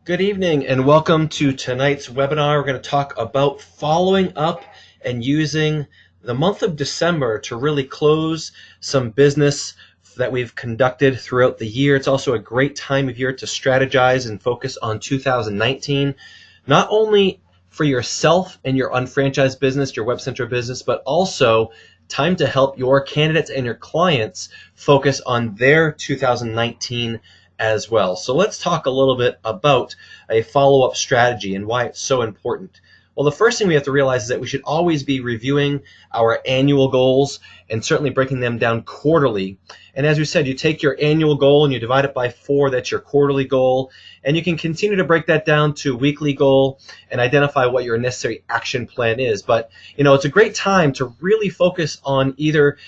Good evening and welcome to tonight's webinar. We're going to talk about following up and using the month of December to really close some business that we've conducted throughout the year. It's also a great time of year to strategize and focus on 2019, not only for yourself and your unfranchised business, your WebCenter business, but also time to help your candidates and your clients focus on their 2019 as well. So let's talk a little bit about a follow-up strategy and why it's so important. Well, the first thing we have to realize is that we should always be reviewing our annual goals and certainly breaking them down quarterly. And as we said, you take your annual goal and you divide it by 4, that's your quarterly goal. And you can continue to break that down to weekly goal and identify what your necessary action plan is. But, it's a great time to really focus on either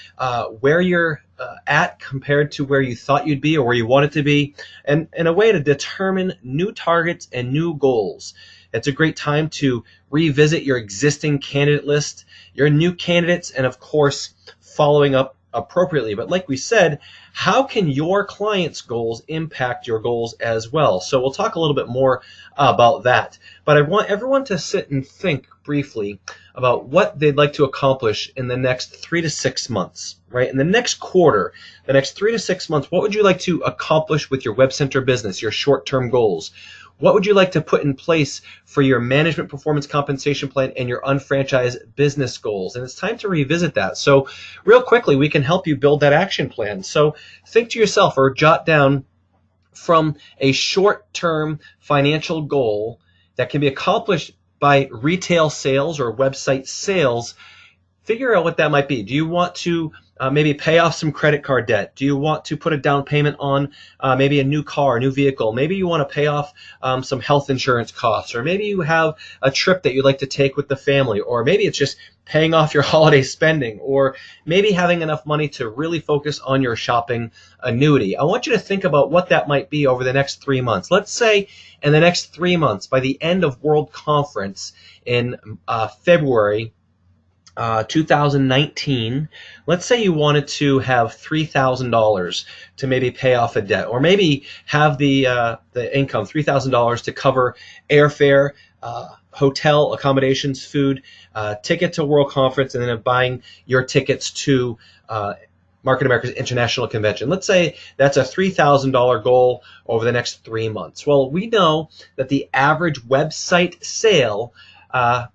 where you're at compared to where you thought you'd be or where you wanted to be, and in a way to determine new targets and new goals. It's a great time to revisit your existing candidate list, your new candidates, and of course, following up appropriately. But like we said, how can your clients' goals impact your goals as well? So we'll talk a little bit more about that. But I want everyone to sit and think briefly about what they'd like to accomplish in the next 3 to 6 months, right? In the next quarter, the next 3 to 6 months, what would you like to accomplish with your WebCenter business, your short-term goals? What would you like to put in place for your management performance compensation plan and your unfranchised business goals? And it's time to revisit that. So real quickly, we can help you build that action plan. So think to yourself or jot down from a short-term financial goal that can be accomplished by retail sales or website sales. Figure out what that might be. Do you want to maybe pay off some credit card debt? Do you want to put a down payment on maybe a new car, a new vehicle? Maybe you want to pay off some health insurance costs, or maybe you have a trip that you'd like to take with the family, or maybe it's just paying off your holiday spending, or maybe having enough money to really focus on your shopping annuity. I want you to think about what that might be over the next 3 months. Let's say in the next 3 months, by the end of World Conference in February 2019, let's say you wanted to have $3,000 to maybe pay off a debt, or maybe have the income, $3,000 to cover airfare, hotel accommodations, food, ticket to World Conference, and then buying your tickets to Market America's International Convention. Let's say that's a $3,000 goal over the next 3 months. Well, we know that the average website sale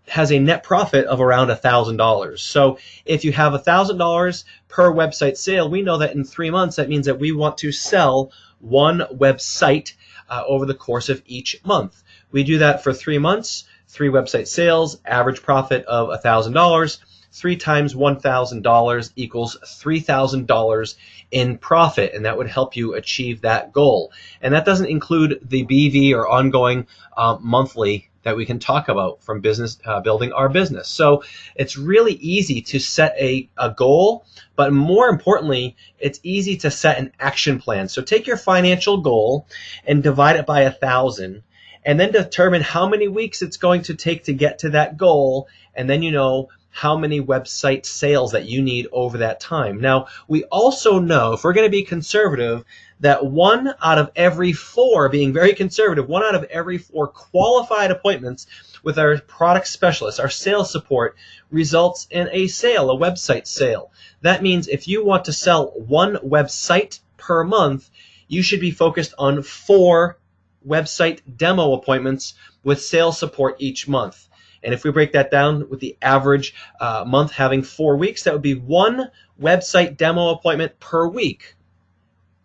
has a net profit of around $1,000. So if you have $1,000 per website sale, we know that in 3 months, that means that we want to sell one website over the course of each month. We do that for 3 months, 3 website sales, average profit of $1,000. 3 times $1,000 equals $3,000 in profit, and that would help you achieve that goal. And that doesn't include the BV or ongoing monthly that we can talk about from business building our business. So it's really easy to set a goal, but more importantly, it's easy to set an action plan. So take your financial goal and divide it by 1,000, and then determine how many weeks it's going to take to get to that goal, and then you know how many website sales that you need over that time. Now, we also know, if we're going to be conservative, that 1 out of every 4, being very conservative, 1 out of every 4 qualified appointments with our product specialists, our sales support, results in a sale, a website sale. That means if you want to sell 1 website per month, you should be focused on 4 website demo appointments with sales support each month. And if we break that down with the average month having 4 weeks, that would be 1 website demo appointment per week,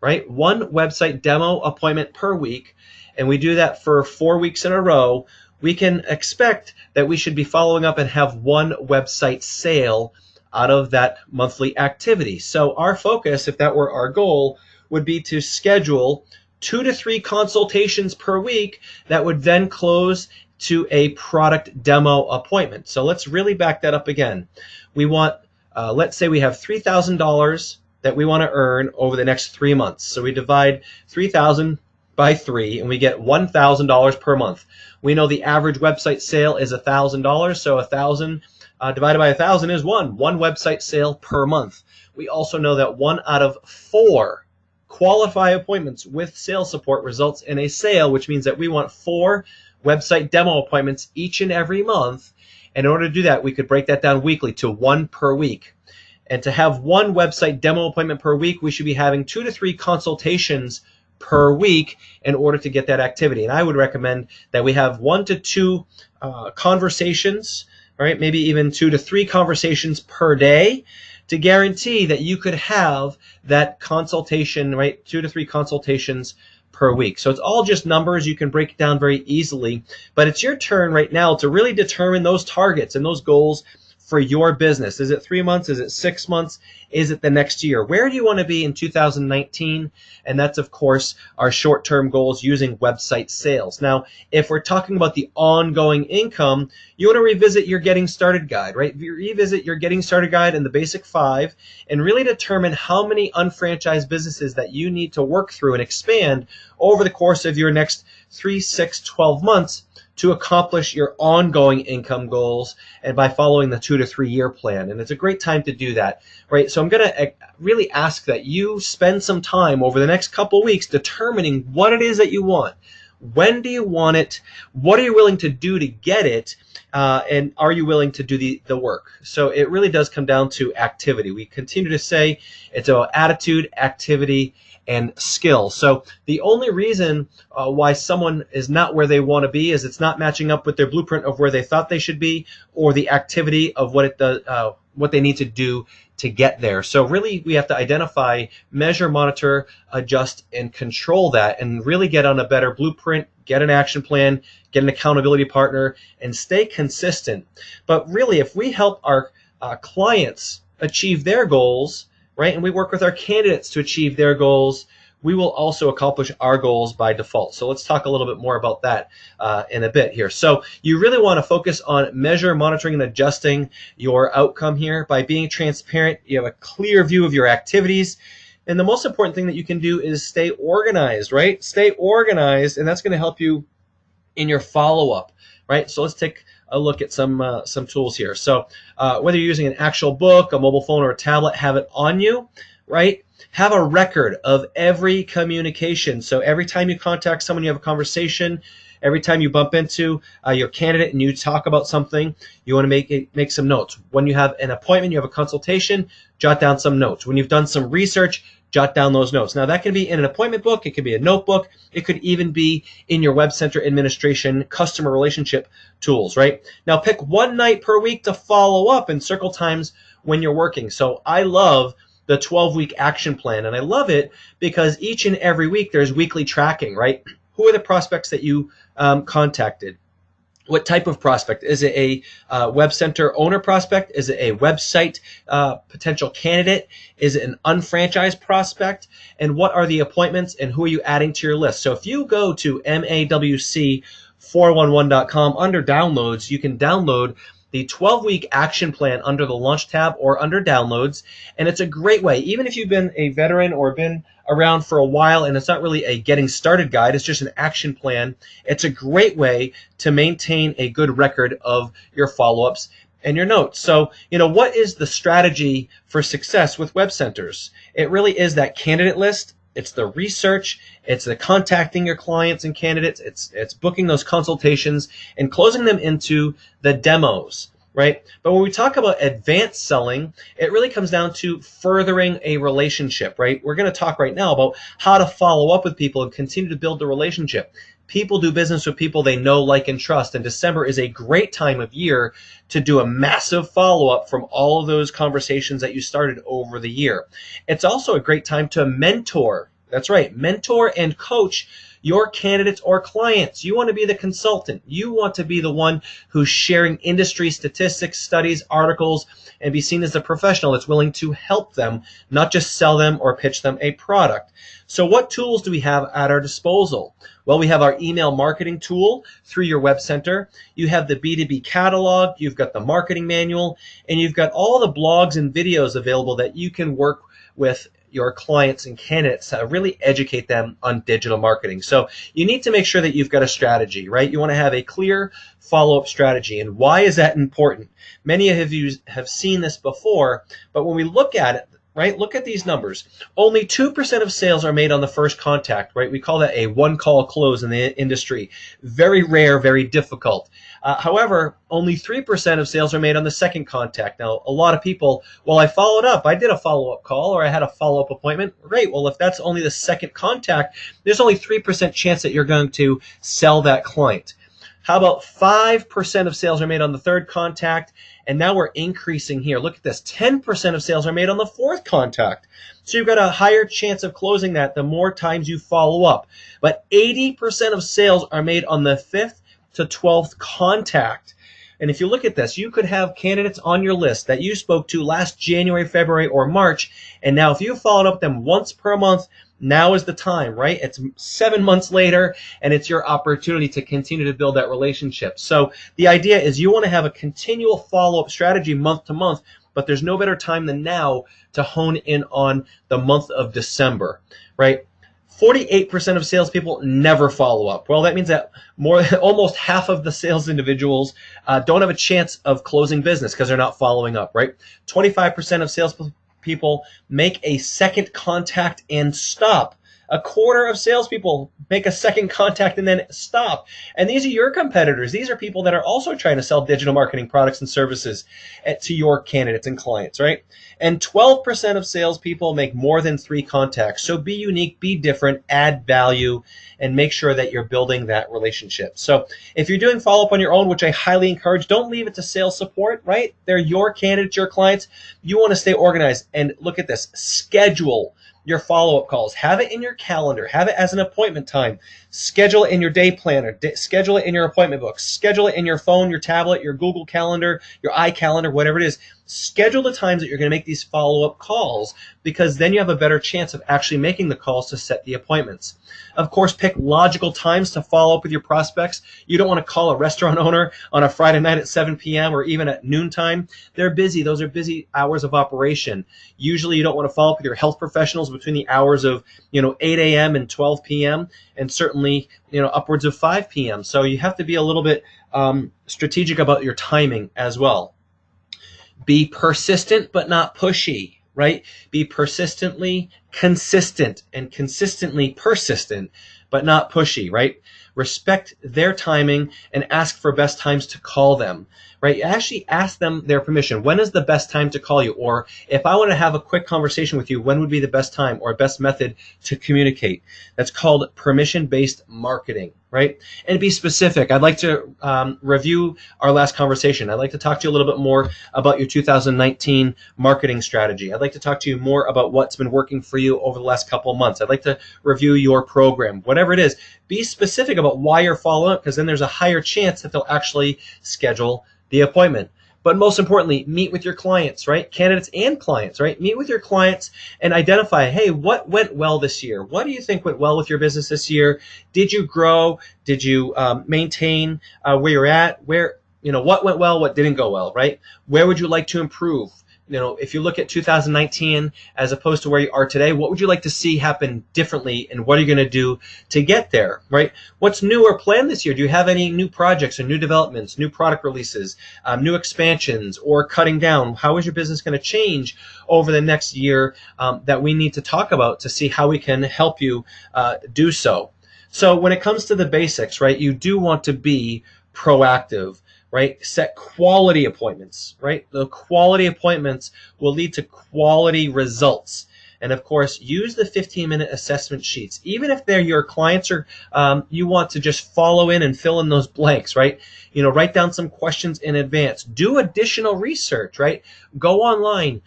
right? 1 website demo appointment per week. And we do that for 4 weeks in a row. We can expect that we should be following up and have 1 website sale out of that monthly activity. So our focus, if that were our goal, would be to schedule 2 to 3 consultations per week that would then close to a product demo appointment. So let's really back that up again. We want, let's say we have $3,000 that we want to earn over the next 3 months. So we divide 3,000 by 3 and we get $1,000 per month. We know the average website sale is $1,000, so 1,000 divided by 1,000 is one website sale per month. We also know that 1 out of 4 qualify appointments with sales support results in a sale, which means that we want 4 website demo appointments each and every month. In order to do that, we could break that down weekly to 1 per week. And to have 1 website demo appointment per week, we should be having 2 to 3 consultations per week in order to get that activity. And I would recommend that we have 1 to 2 conversations, right? Maybe even 2 to 3 conversations per day to guarantee that you could have that consultation, right? 2 to 3 consultations per week. So it's all just numbers. You can break it down very easily, but it's your turn right now to really determine those targets and those goals for your business. Is it 3 months? Is it 6 months? Is it the next year? Where do you want to be in 2019? And that's, of course, our short-term goals using website sales. Now, if we're talking about the ongoing income, you want to revisit your Getting Started Guide, right? Revisit your Getting Started Guide and the Basic 5 and really determine how many unfranchised businesses that you need to work through and expand over the course of your next 3, 6, 12 months to accomplish your ongoing income goals, and by following the 2 to 3 year plan. And it's a great time to do that, right? So I'm going to really ask that you spend some time over the next couple weeks determining what it is that you want. When do you want it? What are you willing to do to get it? And are you willing to do the work? So it really does come down to activity. We continue to say it's about attitude, activity, and skill. So the only reason why someone is not where they want to be is it's not matching up with their blueprint of where they thought they should be, or the activity of what it does, what they need to do to get there. So really, we have to identify, measure, monitor, adjust, and control that, and really get on a better blueprint, get an action plan, get an accountability partner, and stay consistent. But really, if we help our clients achieve their goals, right, and we work with our candidates to achieve their goals, we will also accomplish our goals by default. So let's talk a little bit more about that in a bit here. So you really want to focus on measure, monitoring, and adjusting your outcome here. By being transparent, you have a clear view of your activities. And the most important thing that you can do is stay organized, right? Stay organized, and that's going to help you in your follow-up, right? So let's take a look at some tools here. So whether you're using an actual book, a mobile phone, or a tablet, have it on you, right? Have a record of every communication. So every time you contact someone, you have a conversation. Every time you bump into your candidate and you talk about something, you want to make some notes. When you have an appointment, you have a consultation, jot down some notes. When you've done some research, jot down those notes. Now that can be in an appointment book, it could be a notebook, it could even be in your WebCenter administration customer relationship tools, right? Now pick 1 night per week to follow up and circle times when you're working. So I love the 12-week action plan, and I love it because each and every week there's weekly tracking, right? Who are the prospects that you contacted? What type of prospect? Is it a WebCenter owner prospect? Is it a website potential candidate? Is it an unfranchised prospect? And what are the appointments and who are you adding to your list? So if you go to mawc411.com under downloads, you can download the 12-week action plan under the launch tab or under downloads. And it's a great way, even if you've been a veteran or been around for a while and it's not really a getting started guide, it's just an action plan. It's a great way to maintain a good record of your follow-ups and your notes. So, what is the strategy for success with web centers? It really is that candidate list. It's the research, it's the contacting your clients and candidates, it's booking those consultations and closing them into the demos, right? But when we talk about advanced selling, it really comes down to furthering a relationship, right? We're going to talk right now about how to follow up with people and continue to build the relationship. People do business with people they know, like, and trust. And December is a great time of year to do a massive follow-up from all of those conversations that you started over the year. It's also a great time to mentor. That's right, mentor and coach your candidates or clients. You want to be the consultant. You want to be the one who's sharing industry statistics, studies, articles, and be seen as a professional that's willing to help them, not just sell them or pitch them a product. So what tools do we have at our disposal? Well, we have our email marketing tool through your web center. You have the B2B catalog, you've got the marketing manual, and you've got all the blogs and videos available that you can work with your clients and candidates to really educate them on digital marketing. So you need to make sure that you've got a strategy, right? You want to have a clear follow-up strategy. And why is that important? Many of you have seen this before, but when we look at it, right? Look at these numbers. Only 2% of sales are made on the first contact, right? We call that a one-call close in the industry. Very rare, very difficult. However, only 3% of sales are made on the second contact. Now, a lot of people, well, I followed up. I did a follow-up call or I had a follow-up appointment. Great. Well, if that's only the second contact, there's only 3% chance that you're going to sell that client. How about 5% of sales are made on the third contact? And now we're increasing here. Look at this. 10% of sales are made on the fourth contact. So you've got a higher chance of closing that the more times you follow up. But 80% of sales are made on the fifth to 12th contact. And if you look at this, you could have candidates on your list that you spoke to last January, February, or March. And now if you followed up with them once per month, now is the time, right? It's 7 months later, and it's your opportunity to continue to build that relationship. So the idea is you want to have a continual follow-up strategy month to month, but there's no better time than now to hone in on the month of December, right? 48% of salespeople never follow up. Well, that means that almost half of the sales individuals don't have a chance of closing business because they're not following up, right? 25% of salespeople make a second contact and stop. A quarter of salespeople make a second contact and then stop. And these are your competitors. These are people that are also trying to sell digital marketing products and services to your candidates and clients, right? And 12% of salespeople make more than 3 contacts. So be unique, be different, add value, and make sure that you're building that relationship. So if you're doing follow-up on your own, which I highly encourage, don't leave it to sales support, right? They're your candidates, your clients. You want to stay organized. And look at this. Schedule your follow-up calls. Have it in your calendar. Have it as an appointment time. Schedule it in your day planner. Schedule it in your appointment book. Schedule it in your phone, your tablet, your Google Calendar, your iCalendar, whatever it is. Schedule the times that you're going to make these follow-up calls, because then you have a better chance of actually making the calls to set the appointments. Of course, pick logical times to follow up with your prospects. You don't want to call a restaurant owner on a Friday night at 7 p.m. or even at noontime. They're busy. Those are busy hours of operation. Usually you don't want to follow up with your health professionals between the hours of 8 a.m. and 12 p.m. and certainly upwards of 5 p.m. So you have to be a little bit strategic about your timing as well. Be persistent but not pushy, right? Be persistently consistent and consistently persistent but not pushy, right? Respect their timing and ask for best times to call them, right? Actually ask them their permission. When is the best time to call you? Or if I want to have a quick conversation with you, when would be the best time or best method to communicate? That's called permission-based marketing, right? And be specific. I'd like to review our last conversation. I'd like to talk to you a little bit more about your 2019 marketing strategy. I'd like to talk to you more about what's been working for you over the last couple of months. I'd like to review your program. Whatever it is, be specific about why you're following up, because then there's a higher chance that they'll actually schedule the appointment. But most importantly, meet with your clients, right? Candidates and clients, right? Meet with your clients and identify, hey, what went well this year? What do you think went well with your business this year? Did you grow? Did you maintain where you're at? What went well? What didn't go well, right? Where would you like to improve? If you look at 2019 as opposed to where you are today, what would you like to see happen differently, and what are you going to do to get there, right? What's new or planned this year? Do you have any new projects or new developments, new product releases, new expansions, or cutting down? How is your business going to change over the next year that we need to talk about to see how we can help you do so? So when it comes to the basics, right, you do want to be proactive. Right? Set quality appointments, right? The quality appointments will lead to quality results. And of course, use the 15-minute assessment sheets. Even if they're your clients or you want to just follow in and fill in those blanks, right? Write down some questions in advance. Do additional research, right? Go online.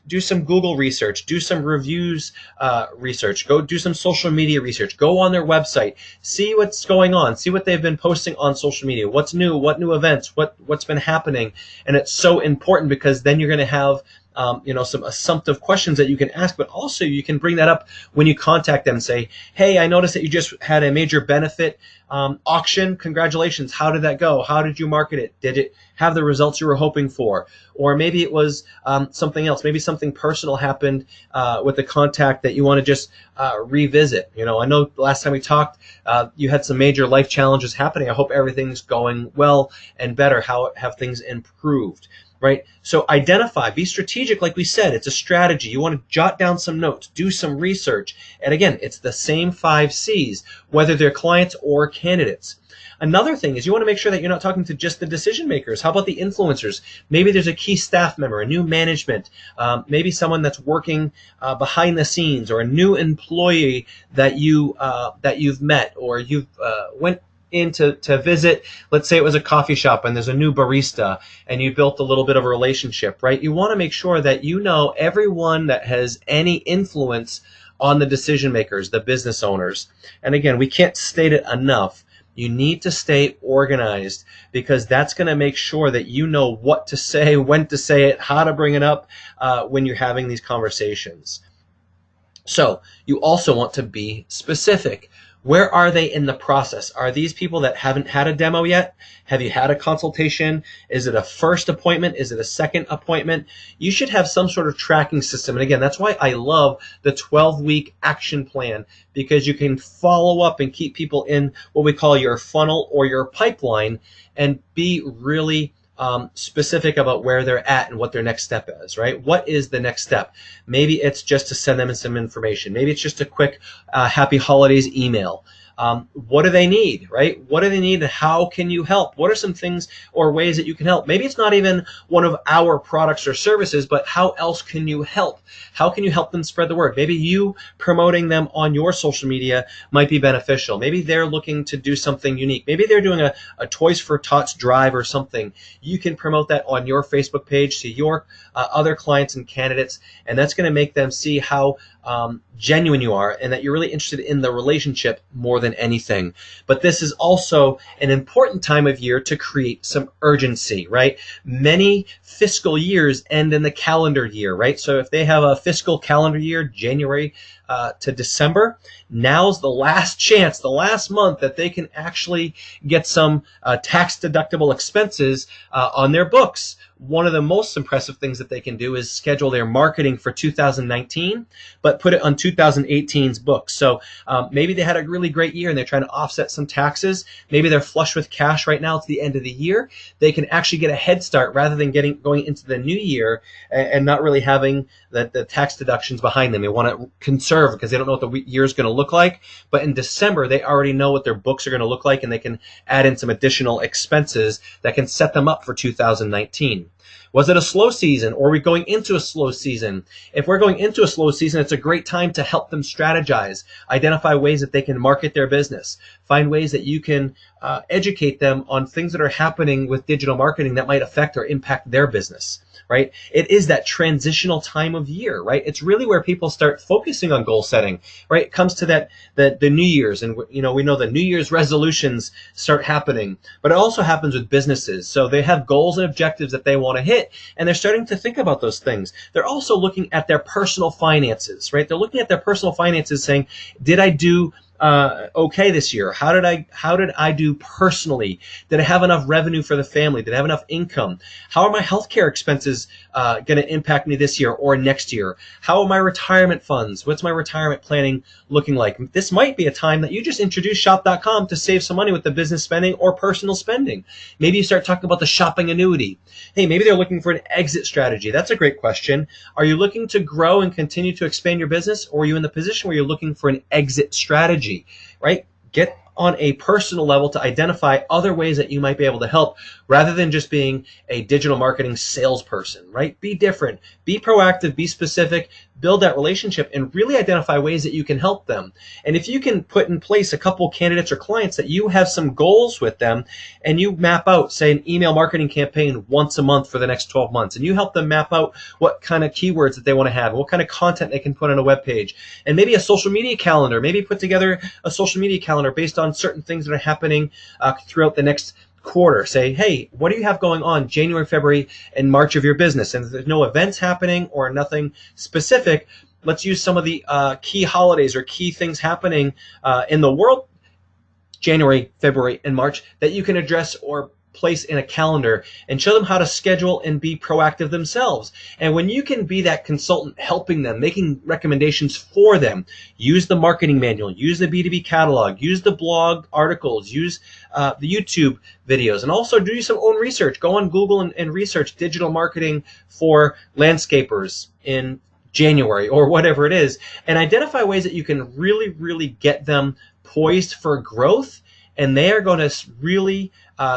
Do some Google research, do some reviews research, go do some social media research, go on their website, see what's going on, see what they've been posting on social media, what's new, what new events, what's been happening. And it's so important because then you're going to have some assumptive questions that you can ask, but also you can bring that up when you contact them and say, hey, I noticed that you just had a major benefit auction. Congratulations. How did that go? How did you market it? Did it have the results you were hoping for? Or maybe it was something else. Maybe something personal happened with the contact that you want to just revisit. I know the last time we talked, you had some major life challenges happening. I hope everything's going well and better. How have things improved? right? So identify, be strategic, like we said. It's a strategy. You want to jot down some notes, do some research. And again, it's the same 5 C's, whether they're clients or candidates. Another thing is you want to make sure that you're not talking to just the decision makers. How about the influencers? Maybe there's a key staff member, a new management, maybe someone that's working behind the scenes, or a new employee that you've met, or you've went in to visit. Let's say it was a coffee shop and there's a new barista and you built a little bit of a relationship, right? You want to make sure that you know everyone that has any influence on the decision makers, the business owners. And again, we can't state it enough. You need to stay organized, because that's going to make sure that you know what to say, when to say it, how to bring it up when you're having these conversations. So you also want to be specific. Where are they in the process? Are these people that haven't had a demo yet? Have you had a consultation? Is it a first appointment? Is it a second appointment? You should have some sort of tracking system. And again, that's why I love the 12-week action plan, because you can follow up and keep people in what we call your funnel or your pipeline, and be really specific about where they're at and what their next step is, right? What is the next step? Maybe it's just to send them some information. Maybe it's just a quick happy holidays email. What do they need, right? What do they need, and how can you help? What are some things or ways that you can help? Maybe it's not even one of our products or services, but how else can you help? How can you help them spread the word? Maybe you promoting them on your social media might be beneficial. Maybe they're looking to do something unique. Maybe they're doing a Toys for Tots drive or something. You can promote that on your Facebook page to your other clients and candidates, and that's going to make them see how genuine you are, and that you're really interested in the relationship more than anything. But this is also an important time of year to create some urgency, right? Many fiscal years end in the calendar year, right? So if they have a fiscal calendar year, January to December, now's the last chance, the last month that they can actually get some tax deductible expenses on their books. One of the most impressive things that they can do is schedule their marketing for 2019, but put it on 2018's books. So maybe they had a really great year and they're trying to offset some taxes. Maybe they're flush with cash right now. It's the end of the year. They can actually get a head start rather than going into the new year and not really having the tax deductions behind them. They want to conserve because they don't know what the year is going to look like. But in December, they already know what their books are going to look like, and they can add in some additional expenses that can set them up for 2019. Was it a slow season, or are we going into a slow season? If we're going into a slow season, it's a great time to help them strategize, identify ways that they can market their business, find ways that you can educate them on things that are happening with digital marketing that might affect or impact their business. Right? It is that transitional time of year, right? It's really where people start focusing on goal setting, right? It comes to the New Year's, and we know the New Year's resolutions start happening, but it also happens with businesses. So they have goals and objectives that they want to hit, and they're starting to think about those things. They're also looking at their personal finances, right? They're looking at their personal finances saying, did I do okay this year? How did I do personally? Did I have enough revenue for the family? Did I have enough income? How are my healthcare expenses going to impact me this year or next year? How are my retirement funds? What's my retirement planning looking like? This might be a time that you just introduce shop.com to save some money with the business spending or personal spending. Maybe you start talking about the shopping annuity. Hey, maybe they're looking for an exit strategy. That's a great question. Are you looking to grow and continue to expand your business, or are you in the position where you're looking for an exit strategy? Right? Get on a personal level to identify other ways that you might be able to help, rather than just being a digital marketing salesperson, right? Be different, be proactive, be specific, build that relationship, and really identify ways that you can help them. And if you can put in place a couple candidates or clients that you have some goals with them, and you map out, say, an email marketing campaign once a month for the next 12 months, and you help them map out what kind of keywords that they want to have, what kind of content they can put on a web page, and maybe a social media calendar, maybe put together a social media calendar based on certain things that are happening throughout the next quarter. Say, hey, what do you have going on January, February, and March of your business? And if there's no events happening or nothing specific, let's use some of the key holidays or key things happening in the world, January, February, and March, that you can address or place in a calendar and show them how to schedule and be proactive themselves. And when you can be that consultant helping them, making recommendations for them, use the marketing manual, use the B2B catalog, use the blog articles, use the YouTube videos, and also do some own research. Go on Google and research digital marketing for landscapers in January or whatever it is, and identify ways that you can really, really get them poised for growth, and they are going to really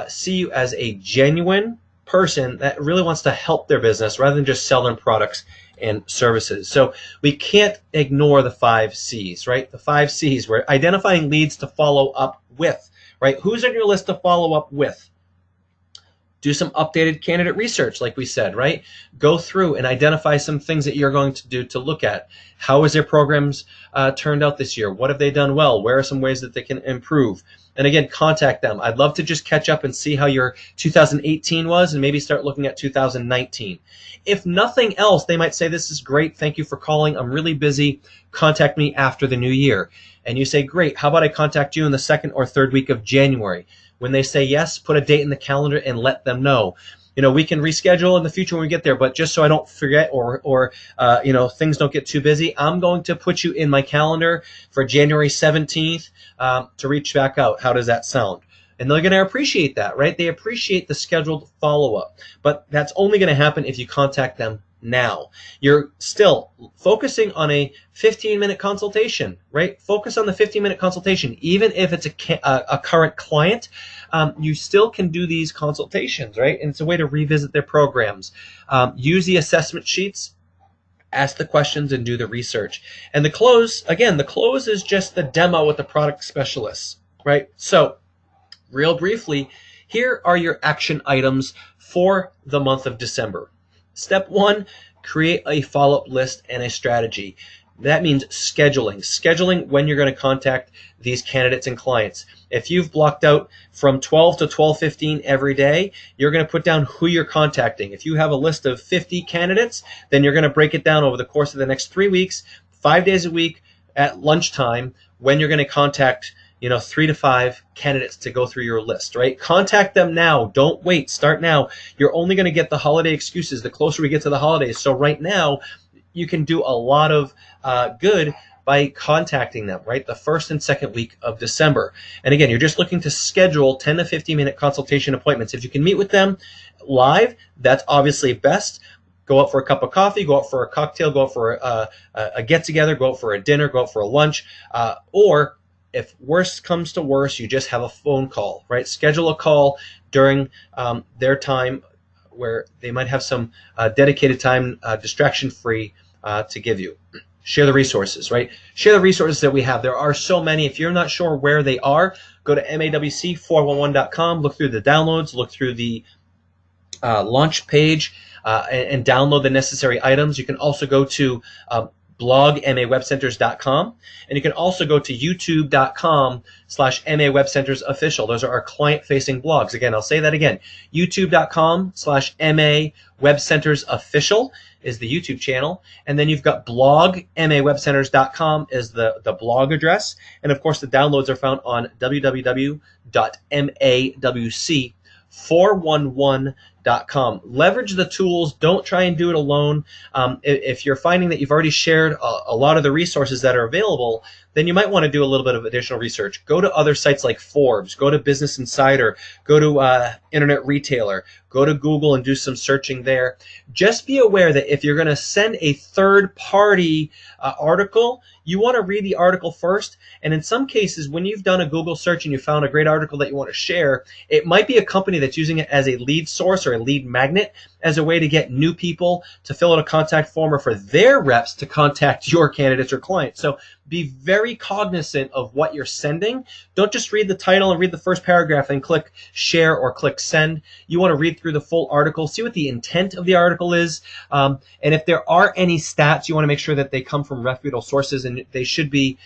see you as a genuine person that really wants to help their business rather than just sell them products and services. So we can't ignore the 5 C's, right? The 5 C's, we're identifying leads to follow up with, right? Who's on your list to follow up with? Do some updated candidate research, like we said, right? Go through and identify some things that you're going to do to look at. How has their programs turned out this year? What have they done well? Where are some ways that they can improve? And again, contact them. I'd love to just catch up and see how your 2018 was and maybe start looking at 2019. If nothing else, they might say, this is great. Thank you for calling. I'm really busy. Contact me after the new year. And you say, great. How about I contact you in the 2nd or 3rd week of January? When they say yes, put a date in the calendar and let them know. You know, we can reschedule in the future when we get there, but just so I don't forget or you know, things don't get too busy, I'm going to put you in my calendar for January 17th to reach back out. How does that sound? And they're going to appreciate that, right? They appreciate the scheduled follow-up, but that's only going to happen if you contact them now. You're still focusing on a 15-minute consultation, right? Focus on the 15-minute consultation. Even if it's a current client, you still can do these consultations, right? And it's a way to revisit their programs. Use the assessment sheets, ask the questions, and do the research. And the close, again, the close is just the demo with the product specialists, right? So real briefly, here are your action items for the month of December. Step 1, create a follow-up list and a strategy. That means scheduling when you're going to contact these candidates and clients. If you've blocked out from 12 to 12:15 every day, you're going to put down who you're contacting. If you have a list of 50 candidates, then you're going to break it down over the course of the next 3 weeks, 5 days a week at lunchtime, when you're going to contact 3 to 5 candidates to go through your list, right? Contact them now. Don't wait. Start now. You're only going to get the holiday excuses the closer we get to the holidays. So right now, you can do a lot of good by contacting them, right? The 1st and 2nd week of December. And again, you're just looking to schedule 10 to 15-minute consultation appointments. If you can meet with them live, that's obviously best. Go out for a cup of coffee, go out for a cocktail, go out for a get-together, go out for a dinner, go out for a lunch, or if worst comes to worst, you just have a phone call, right? Schedule a call during their time where they might have some dedicated time, distraction-free to give you. Share the resources, right? Share the resources that we have. There are so many. If you're not sure where they are, go to mawc411.com, look through the downloads, look through the launch page, and download the necessary items. You can also go to blog mawebcenters.com, and you can also go to youtube.com/mawebcentersofficial. Those are our client-facing blogs. Again, I'll say that again. youtube.com/mawebcentersofficial is the YouTube channel, and then you've got blog mawebcenters.com is the blog address, and of course the downloads are found on www.mawc411.com. Leverage the tools. Don't try and do it alone. If you're finding that you've already shared a lot of the resources that are available, then you might want to do a little bit of additional research. Go to other sites like Forbes, go to Business Insider, go to Internet Retailer, go to Google and do some searching there. Just be aware that if you're going to send a third-party article, you want to read the article first. And in some cases, when you've done a Google search and you found a great article that you want to share, it might be a company that's using it as a lead source or a lead magnet as a way to get new people to fill out a contact form or for their reps to contact your candidates or clients. So be very cognizant of what you're sending. Don't just read the title and read the first paragraph and click share or click send. You want to read through the full article, see what the intent of the article is, and if there are any stats, you want to make sure that they come from reputable sources, and they should be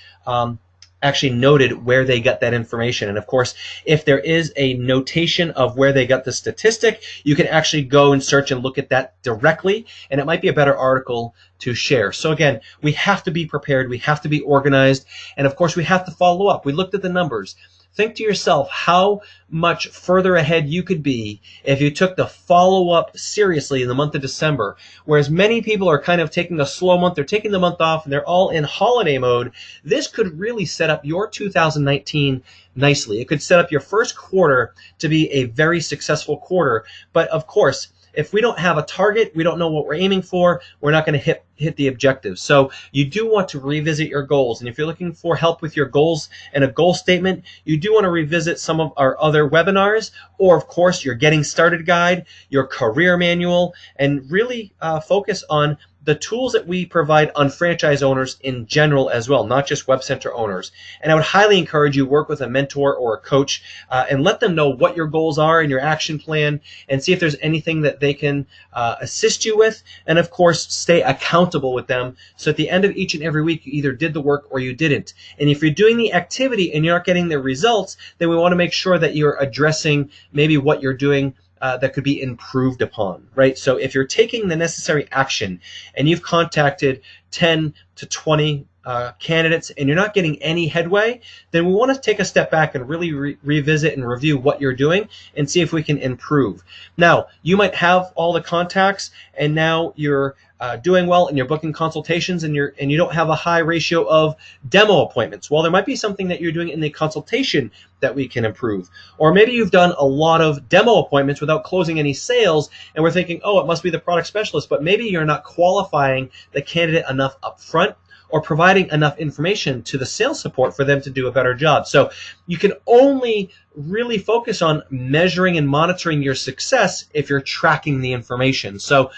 actually noted where they got that information. And of course, if there is a notation of where they got the statistic, you can actually go and search and look at that directly, and it might be a better article to share. So again, we have to be prepared, we have to be organized, and of course we have to follow up. We looked at the numbers. think to yourself how much further ahead you could be if you took the follow-up seriously in the month of December. Whereas many people are kind of taking a slow month, they're taking the month off, and they're all in holiday mode. This could really set up your 2019 nicely. It could set up your first quarter to be a very successful quarter. But of course, if we don't have a target, we don't know what we're aiming for, we're not going to hit the objectives. So you do want to revisit your goals. And if you're looking for help with your goals and a goal statement, you do want to revisit some of our other webinars, or of course your Getting Started guide, your career manual, and really focus on the tools that we provide on franchise owners in general as well, not just WebCenter owners. And I would highly encourage you work with a mentor or a coach and let them know what your goals are and your action plan, and see if there's anything that they can assist you with. And of course, stay accountable with them. So at the end of each and every week, you either did the work or you didn't. And if you're doing the activity and you're not getting the results, then we want to make sure that you're addressing maybe what you're doing that could be improved upon, right? So if you're taking the necessary action and you've contacted 10 to 20 candidates and you're not getting any headway, then we want to take a step back and really revisit and review what you're doing and see if we can improve. Now, you might have all the contacts and now you're doing well and you're booking consultations and you don't have a high ratio of demo appointments. Well, there might be something that you're doing in the consultation that we can improve. Or maybe you've done a lot of demo appointments without closing any sales, and we're thinking, oh, it must be the product specialist, but maybe you're not qualifying the candidate enough up front or providing enough information to the sales support for them to do a better job. So you can only really focus on measuring and monitoring your success if you're tracking the information. So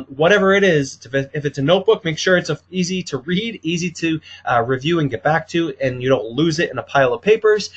whatever it is, if it's a notebook, make sure it's easy to read, easy to review and get back to, and you don't lose it in a pile of papers.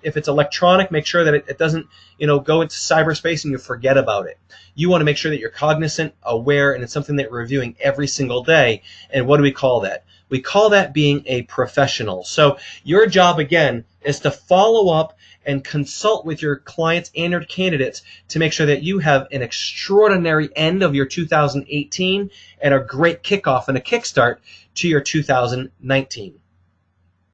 If it's electronic, make sure that it doesn't go into cyberspace and you forget about it. You want to make sure that you're cognizant, aware, and it's something that we're reviewing every single day. And what do we call that? We call that being a professional. So your job, again, is to follow up and consult with your clients and your candidates to make sure that you have an extraordinary end of your 2018 and a great kickoff and a kickstart to your 2019.